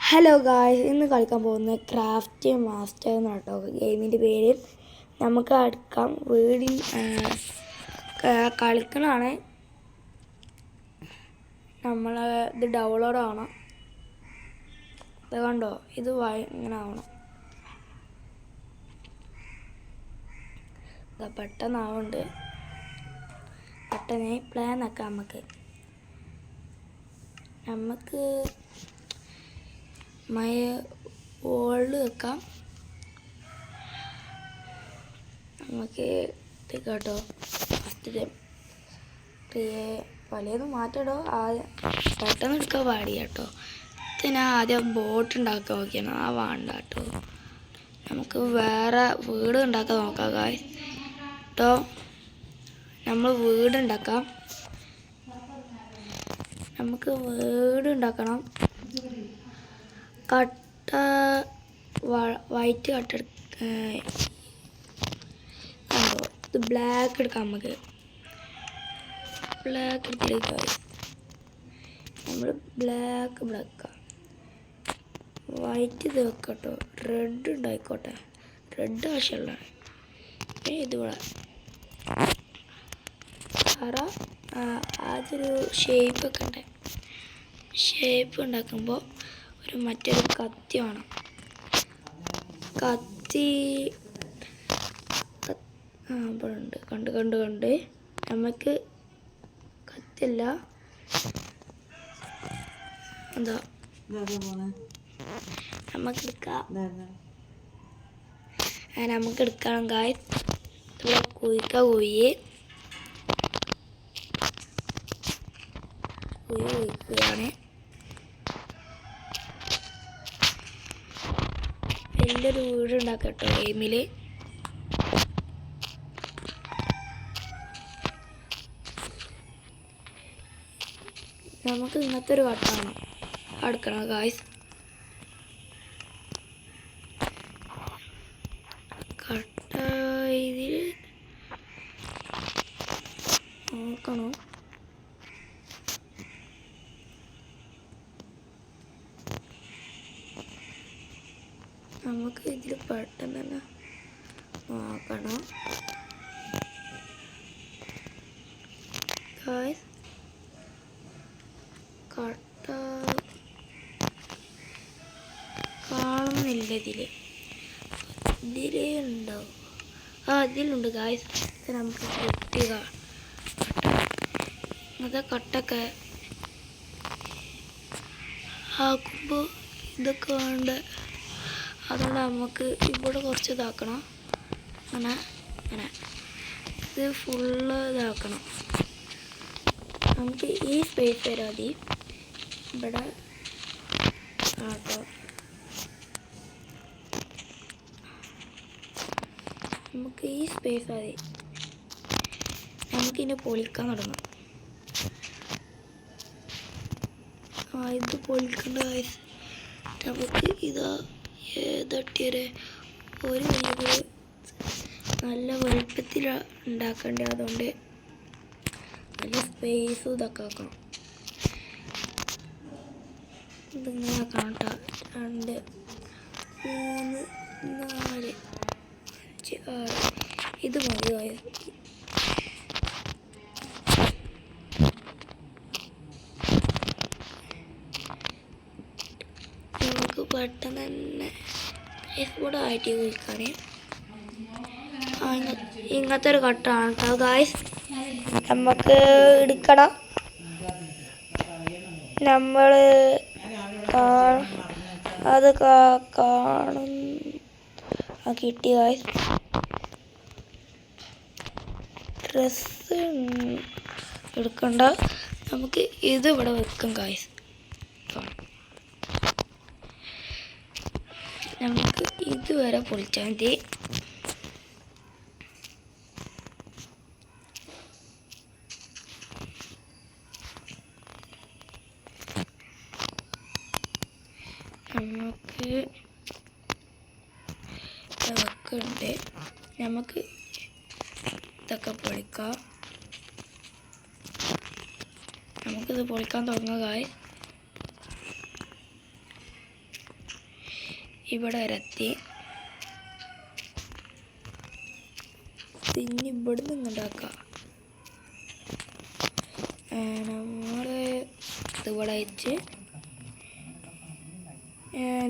Hello guys, ഇന്ന് കളിക്കാൻ പോകുന്നത് ക്രാഫ്റ്റ് മാസ്റ്റർ എന്നാണ് കേട്ടോ ഗെയിമിൻ്റെ പേര്. നമുക്ക് അടുക്കാം വീടിൽ കളിക്കണതാണ്. നമ്മൾ ഇത് ഡൗൺലോഡ് ആവണം. ഇത് കണ്ടോ, ഇത് ഇങ്ങനെ ആവണം. പെട്ടെന്നാവുന്നുണ്ട്. പെട്ടെന്ന് പ്ലാൻ ആക്കാം. നമുക്ക് വോളിൽ വെക്കാം. നമുക്ക് ഇത് കേട്ടോ, ഫസ്റ്റ് പലതും മാറ്റട്ടോ. ആദ്യം പെട്ടെന്ന് എടുക്കാൻ പാടില്ല കേട്ടോ. ഇതിന് ആദ്യം ബോട്ട് ഉണ്ടാക്കാൻ നോക്കിയാണ്. ആ വേണ്ട കേട്ടോ. നമുക്ക് വേറെ വീട് ഉണ്ടാക്കാൻ നോക്കാം കേട്ടോ. നമ്മൾ വീടുണ്ടാക്കാം. നമുക്ക് വീടുണ്ടാക്കണം. കട്ട വൈറ്റ് കട്ട ഇത് ബ്ലാക്ക് എടുക്കാം. നമുക്ക് ബ്ലാക്ക് എടുത്തിട്ട് നമ്മൾ ബ്ലാക്ക് വെക്കാം. വൈറ്റ് ഇത് വെക്കട്ടോ. റെഡ് ഉണ്ടായിക്കോട്ടെ. റെഡ് ആവശ്യമുള്ള ഇത് ഇവിടെ ആദ്യൊരു ഷേപ്പൊക്കെ ഉണ്ട്. ഷേപ്പ് ഉണ്ടാക്കുമ്പോൾ മറ്റൊരു കത്തി വേണം. കത്തി ഇവിടെ ഉണ്ട്. കണ്ട് നമുക്ക് കത്തില്ല. എന്താ നമുക്ക് എടുക്കണം ഗായ്സ്. കുഴിക്കുകയാണ്. വലിയൊരു വീട് ഉണ്ടാക്കട്ടോ ഗെയിമിൽ. നമുക്ക് ഇങ്ങനത്തെ ഒരു കട്ടാണ് അടുക്കണം ഗായ്സ്. കട്ട ഇതിൽ നോക്കണോ. നമുക്ക് ഇതിൽ പെട്ടെന്ന് തന്നെ നോക്കണം ഗായ്സ്. കട്ട കാണുന്നില്ല. ഇതിലുണ്ടോ? ഇതിലുണ്ട് ഗായ്സ്. നമുക്ക് കിട്ടിയ അത് കട്ടൊക്കെ ആക്കുമ്പോൾ ഇതൊക്കെ വേണ്ട. അതുകൊണ്ട് നമുക്ക് ഇവിടെ കുറച്ച് ഇതാക്കണം. അങ്ങനെ ഇത് ഫുള്ള് ഇതാക്കണം. നമുക്ക് ഈ സ്പേസ് വരെ മതി. ഇവിടെ കേട്ടോ. നമുക്ക് ഈ സ്പേസ് മതി. നമുക്കിതിനെ പൊളിക്കാൻ തുടങ്ങാം. ഇത് പൊളിക്കേണ്ട കാര്യം. നമുക്ക് ഇതാ ഏതട്ടിയൊരു ഒരു വീട് നല്ല വലുപ്പത്തിൽ ഉണ്ടാക്കേണ്ടത്. അതുകൊണ്ട് നല്ല സ്പേസും ഇതൊക്കെ ആക്കണം. ഇതിങ്ങനെ ആക്കണം കേട്ടോ. 2 3 4 5 6 ഇത് മതി. നമുക്ക് പെട്ടെന്ന് തന്നെ ഇവിടെ ആയിട്ട് കുഴിക്കാണ്. ഇങ്ങനത്തെ ഒരു കട്ടാണ് കേട്ടോ ഗായ്സ്. നമുക്ക് എടുക്കണം. നമ്മൾ അത് കാണും. കിട്ടി ഗായ്സ്. ഡ്രസ്സ് എടുക്കണ്ട. നമുക്ക് ഇത് ഇവിടെ വെക്കും ഗായ്സ്. നമുക്ക് ഇതുവരെ പൊളിച്ചാൽ മതി. നമുക്ക് വെക്കുന്നുണ്ട്. നമുക്ക് ഇതൊക്കെ പൊളിക്കാം. നമുക്കിത് പൊളിക്കാൻ തുടങ്ങുക. ഇവിടെ വരെ എത്തി. ഇനി ഇവിടുന്ന് ഇങ്ങോട്ടാക്കാം. നമ്മൾ ഇവിടെ വെച്ച്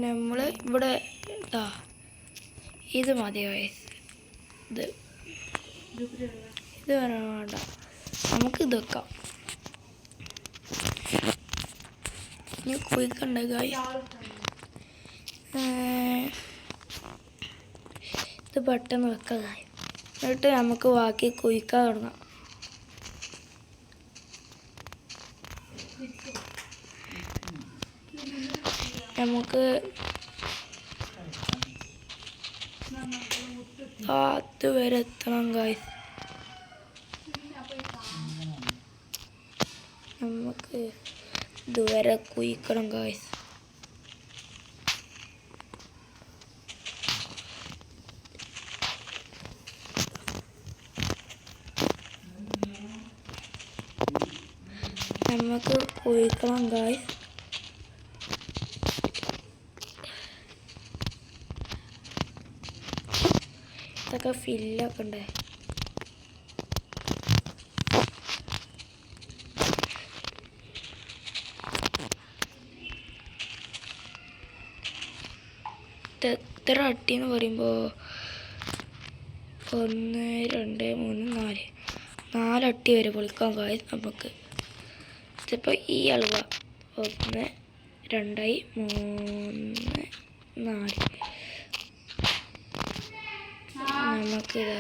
നമ്മൾ ഇവിടെ ഇതാ ഇത് മതി ഗൈസ്. ഇത് വേണ്ട, നമുക്ക് ഇത് വെക്കാം. ഇനി കുഴിക്കണ്ട ഗൈസ്. ഇത് പെട്ടെന്ന് വെക്കാം ഗൈസ്. എന്നിട്ട് നമുക്ക് ബാക്കി കുഴിക്കാൻ തുടങ്ങാം. നമുക്ക് അതുവരെ എത്തണം ഗൈസ്. നമുക്ക് ഇതുവരെ കുഴിക്കണം ഗൈസ്. നമുക്ക് കുഴിക്കണം ഗൈസ്. ഇതൊക്കെ ഫില്ലൊക്കെ ഉണ്ട്. എത്ര അട്ടി എന്ന് പറയുമ്പോൾ 1 2 3 4 അട്ടി വരെ പൊളിക്കാൻ ഗൈസ്. നമുക്ക് ഇതിപ്പോൾ ഈ അളവ 1 2 3 4 നമുക്കിതാ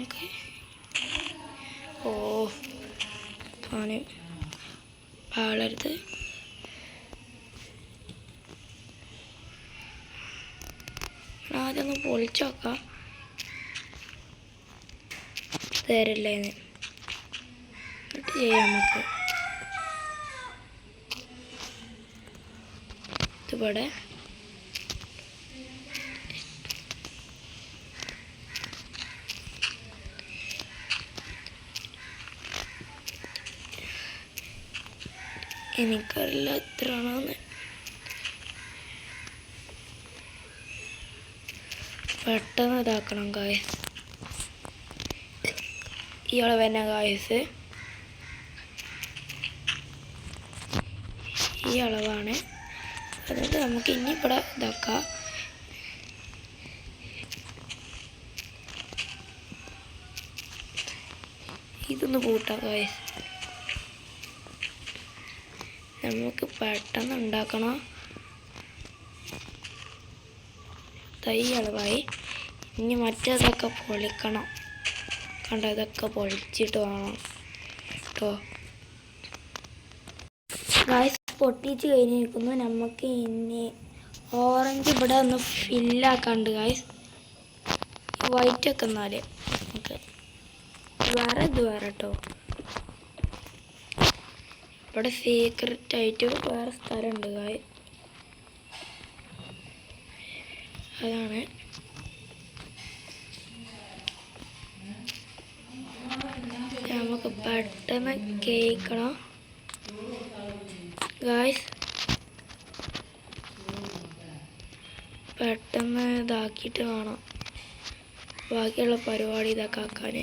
ഓക്കെ. ഓ തോനെ പാളരുത്. ആദ്യം ഒന്ന് പൊളിച്ചു നോക്കാം തരില്ലേന്ന്. എന്നിട്ട് ചെയ്യാം നമുക്ക്. ഇതിവിടെ എനിക്കറിയില്ല എത്ര ആണെന്ന്. പെട്ടെന്ന് ഇതാക്കണം ഗായ്സ്. ഈ അളവ് തന്നെ ഗായ്സ്. ഈ അളവാണ്. അതുകൊണ്ട് നമുക്ക് ഇനി ഇവിടെ ഇതാക്കാം. ഇതൊന്ന് കൂട്ടാം ഗായ്സ്. നമുക്ക് പെട്ടെന്ന് ഉണ്ടാക്കണം. തൈ അളവായി. ഇനി മറ്റേതൊക്കെ പൊളിക്കണം. കണ്ടോ, ഇതൊക്കെ പൊളിച്ചിട്ട് വേണം കേട്ടോ ഗായ്സ്. പൊട്ടിച്ച് കഴിഞ്ഞിരിക്കുന്നു. നമുക്ക് ഇനി ഓറഞ്ച് ഇവിടെ ഒന്ന് ഫില്ലാക്കാണ്ട് ഗായ്സ്. വൈറ്റ് ഒക്കെ എന്നാൽ നമുക്ക് വേറെ ഇത് വേറെ കേട്ടോ. ഇവിടെ സീക്രട്ട് ആയിട്ട് വേറെ സ്ഥലമുണ്ട് ഗായ്സ്. അതാണ് നമുക്ക് പെട്ടെന്ന് കേൾക്കണം ഗായ്സ്. പെട്ടെന്ന് ഇതാക്കിയിട്ട് വേണം ബാക്കിയുള്ള പരിപാടി ഇതൊക്കെ ആക്കാൻ.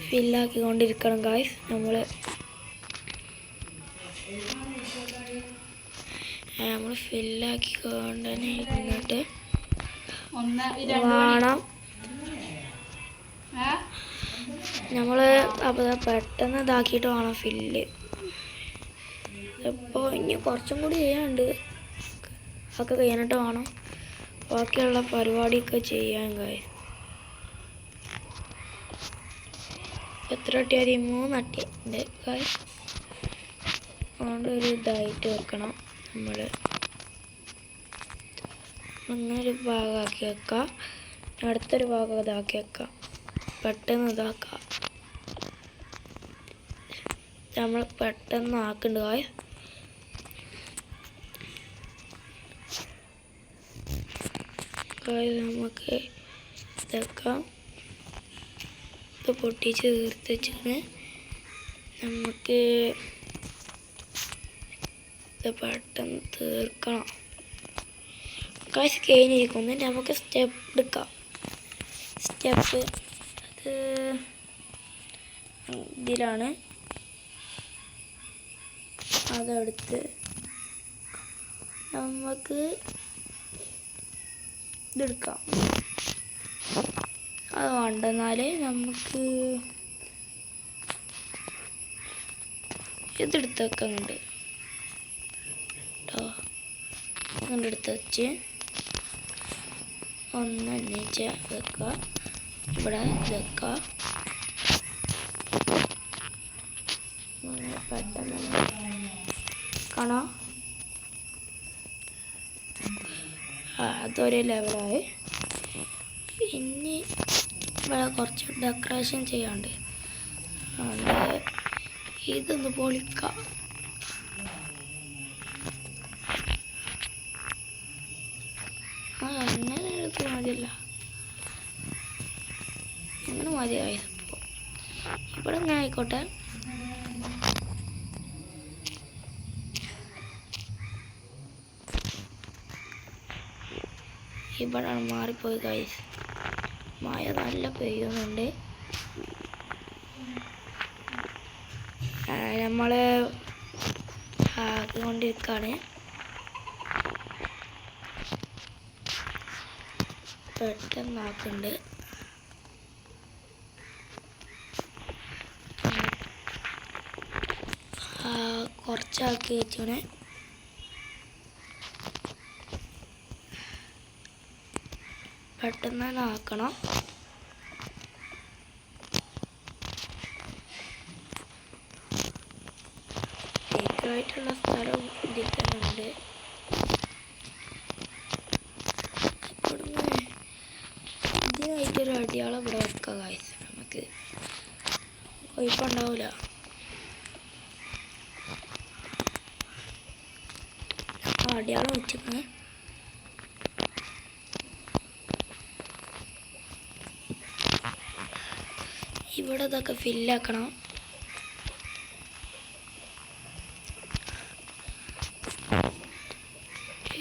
ഫില്ലാക്കിക്കൊണ്ടിരിക്കണം ഗായ്സ്. നമ്മൾ ഫില്ലാക്കിക്കൊണ്ട് തന്നെ ഇരുന്നിട്ട് വേണം നമ്മൾ അപ്പോൾ പെട്ടെന്ന് ഇതാക്കിയിട്ട് വേണം ഫില്ല്. ഇപ്പോൾ ഇനി കുറച്ചും കൂടി ചെയ്യാനുണ്ട്. അതൊക്കെ കഴിഞ്ഞിട്ട് വേണം ബാക്കിയുള്ള പരിപാടിയൊക്കെ ചെയ്യാൻ ഗായ്സ്. എത്ര അട്ടി മതി? 3 അട്ടി ഉണ്ട് ഗായ്സ്. അതുകൊണ്ട് ഒരു ഇതായിട്ട് വെക്കണം. നമ്മൾ ഒന്നൊരു ഭാഗമാക്കി വെക്കാം. അടുത്തൊരു ഭാഗം ഇതാക്കി വെക്കാം. പെട്ടെന്ന് ഇതാക്കാം. നമ്മൾ പെട്ടെന്ന് ആക്കുന്നുണ്ട് ഗായ്സ്. നമുക്ക് ഇതൊക്കെ ഇത് പൊട്ടിച്ച് തീർത്ത് വെച്ചിട്ട് നമുക്ക് ഇത് പെട്ടെന്ന് തീർക്കണം. ഗായ്സ് കഴിഞ്ഞിരിക്കുന്നു. നമുക്ക് സ്റ്റെപ്പ് എടുക്കാം. സ്റ്റെപ്പ് അത് ഇതിലാണ്. അതെടുത്ത് നമുക്ക് ഇതെടുക്കാം. അത് വേണ്ടെന്നാൽ നമുക്ക് ഇതെടുത്തൊക്കെ ഉണ്ട് കേട്ടോ. അങ്ങനെ എടുത്ത് വെച്ച് ഒന്ന് എണ്ണീച്ച് വെക്കുക. ഇവിടെ വെക്കുക. പെട്ടെന്ന് കാണാം. അതൊരു ലെവലായി. ഇനി ഇവിടെ കുറച്ച് ഡെക്കറേഷൻ ചെയ്യാണ്ട് ഇതൊന്ന് പൊളിക്കാം. അങ്ങനെ എടുത്ത് മതിയല്ല, അങ്ങനെ മതിയായി. ഇവിടെ അങ്ങനെ ആയിക്കോട്ടെ. ഇവിടെ മാറിപ്പോയി ഗൈസ്. മഴ നല്ല പെയ്യുന്നുണ്ട്. നമ്മൾ ആക്കിക്കൊണ്ടിരിക്കുകയാണ്. പെട്ടെന്നാക്കുന്നുണ്ട്. കുറച്ചാക്കി വെച്ചാണ്. പെട്ടെന്ന് തന്നെ ആക്കണം. ശരിക്കായിട്ടുള്ള സ്ഥലം ഇതിൽ തന്നെ ഉണ്ട്. ഇതിനായിട്ടൊരു അടിയാളം ഇവിടെ വെക്കാം ഗായ്സ്. നമുക്ക് കുഴപ്പമുണ്ടാവില്ല. അടിയാളം വെച്ചിട്ട് ഇവിടെ ഇതൊക്കെ ഫില്ലാക്കണം.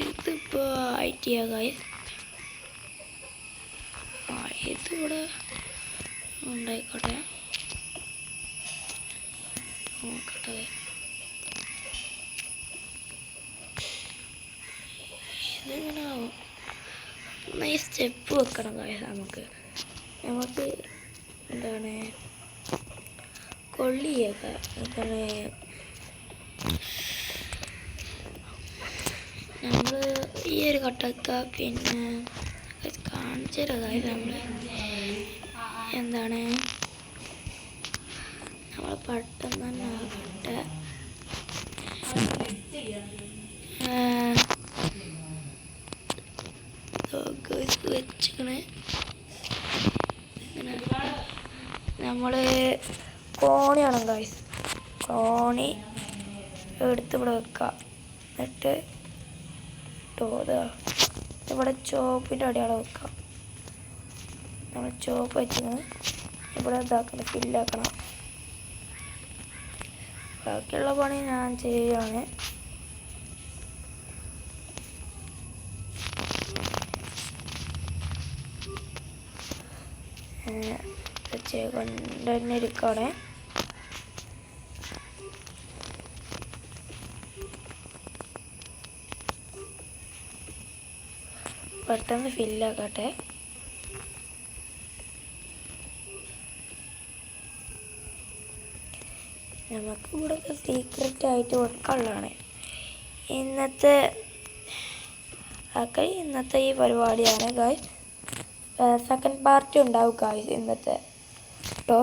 ഇതിപ്പോൾ ഐറ്റിയ ഗായ്സ്. ഇതിവിടെ ഉണ്ടായിക്കോട്ടെ. നോക്കട്ടെ. ഇതിങ്ങനെ ആവും. ഈ സ്റ്റെപ്പ് വെക്കണം ഗായ്സ്. നമുക്ക് എന്താണ് കൊള്ളിയൊക്കെ എന്താണ് നമ്മൾ ഈ ഒരു കട്ടൊക്കെ പിന്നെ കാണിച്ചതായി നമ്മൾ എന്താണ് നമ്മൾ പെട്ടെന്ന് തന്നെ ആകട്ടെ. വെച്ചിങ്ങനെ നമ്മൾ കോണിയാണ് ഗൈസ്. കോണി എടുത്ത് ഇവിടെ വെക്കാം. എന്നിട്ട് ഇവിടെ ചോപ്പിൻ്റെ അടിയാളം വെക്കാം. നമ്മൾ ചോപ്പ് വെച്ചിങ്ങനെ ഇവിടെ ഇതാക്കണം, ഫില്ലാക്കണം. ബാക്കിയുള്ള പണി ഞാൻ ചെയ്യുകയാണ്. കൊണ്ട് തന്നെ ഇരിക്കുകയാണ്. പെട്ടെന്ന് ഫില്ലാക്കട്ടെ. നമുക്ക് ഇവിടെ സീക്രറ്റ് ആയിട്ട് വെക്കാനുള്ളതാണ് ഇന്നത്തെ ഈ പരിപാടിയാണ് ഗായ്സ്. സെക്കൻഡ് പാർട്ടി ഉണ്ടാവും ഗായ്സ് ഇന്നത്തെ കേട്ടോ.